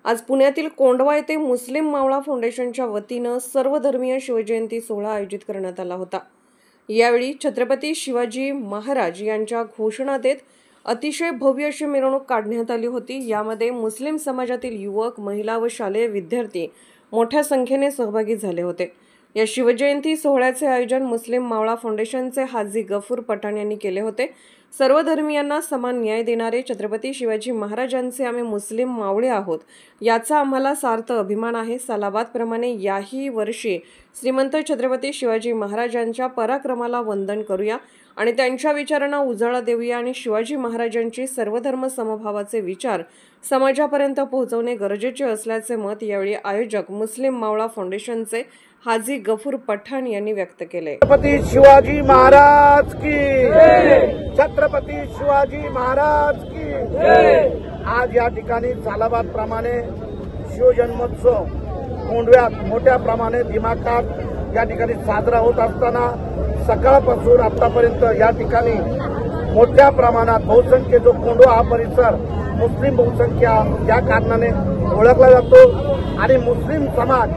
आज पुण्यातील कोंढवा येथे मुस्लिम मावळा फाउंडेशनच्या वतीनं सर्वधर्मीय शिवजयंती सोहळा आयोजित करण्यात आला होता। यावेळी छत्रपती शिवाजी महाराज यांच्या घोषणा देत अतिशय भव्य अशी मिरवणूक काढण्यात आली होती। यामध्ये मुस्लिम समाजातील युवक, महिला व शालेय विद्यार्थी मोठ्या संख्येने सहभागी झाले होते। या शिवजयंती सोहळ्याचे आयोजन मुस्लिम मावळा फाउंडेशनचे हाजी गफूर पठाण यांनी केले होते। सर्व धर्मीयांना समान न्याय देणारे छत्रपती शिवाजी महाराजांचे आम्ही मुस्लिम मावळे आहोत, याचा आम्हाला सार्थ अभिमान आहे। सालाबाद प्रमाणे याही वर्षी श्रीमंत छत्रपती शिवाजी महाराजांच्या पराक्रमाला वंदन करूया आणि त्यांच्या विचारांना उजाळा देऊया आणि शिवाजी महाराजांची सर्वधर्म समभावाचे विचार समाजापर्यंत पोहोचवणे गरजेचे असल्याचे मत यावेळी आयोजक मुस्लिम मावळा फाउंडेशनचे हाजी गफूर पठाण यांनी व्यक्त केले। छत्रपती शिवाजी महाराज की जय। छत्रपती शिवाजी महाराज की जय। आज या ठिकाणी सालाबाद प्रमाणे शिवजन्मोत्सव कोंढव्यात मोठ्या प्रमाणे दिमाखात या ठिकाणी साजरा होत असताना सकाळपासून आतापर्यंत या ठिकाणी मोठ्या प्रमाणात बहुसंख्य जो कोंढवा हा परिसर मुस्लिम बहुसंख्या या कारणाने ओळखला जातो आणि मुस्लिम समाज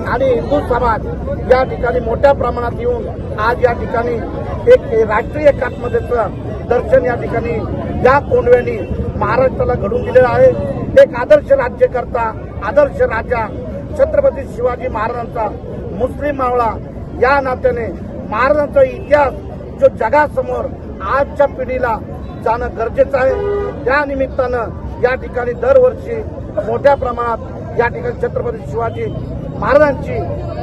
आणि हिंदू समाज या ठिकाणी मोठ्या प्रमाणात येऊन आज या ठिकाणी एक राष्ट्रीय एकात्मतेचं दर्शन या ठिकाणी या कोंढव्यांनी महाराष्ट्राला घडवून दिलेलं आहे। एक आदर्श राज्यकर्ता, आदर्श राजा छत्रपती शिवाजी महाराजांचा मुस्लिम मावळा या नात्याने महाराजांचा इतिहास जो जगासमोर आजच्या पिढीला जाणं गरजेचं आहे। त्या निमित्तानं या ठिकाणी दरवर्षी मोठ्या प्रमाणात या ठिकाणी छत्रपती शिवाजी महाराजांची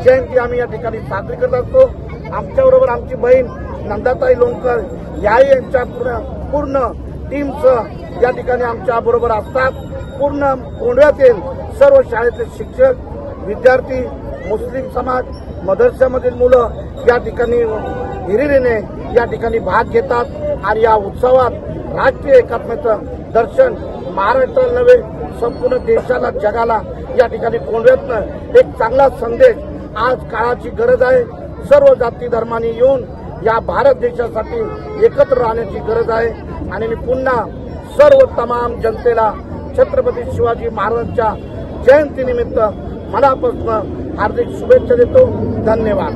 जयंती आम्ही या ठिकाणी साजरी करत असतो। आमच्याबरोबर आमची बहीण नंदाताई लोणकर याही यांच्या पूर्ण टीमसह या ठिकाणी आमच्या बरोबर असतात। पूर्ण कोंढव्यातील सर्व शाळेतले शिक्षक, विद्यार्थी, मुस्लिम समाज, मदरशामधील मुलं या ठिकाणी हिरिरीने या ठिकाणी भाग घेतात आणि या उत्सवात राष्ट्रीय एकात्मतेचं दर्शन महाराष्ट्राला नव्हे संपूर्ण देशाला, जगाला या ठिकाणी कोंढव्यातनं एक चांगला संदेश आज काळाची गरज आहे। सर्व जाती धर्मांनी येऊन या भारत देशासाठी एकत्र राहण्याची गरज आहे आणि मी पुन्हा सर्व तमाम जनतेला छत्रपती शिवाजी महाराजांच्या जयंतीनिमित्त मनापासून हार्दिक शुभेच्छा देतो। धन्यवाद।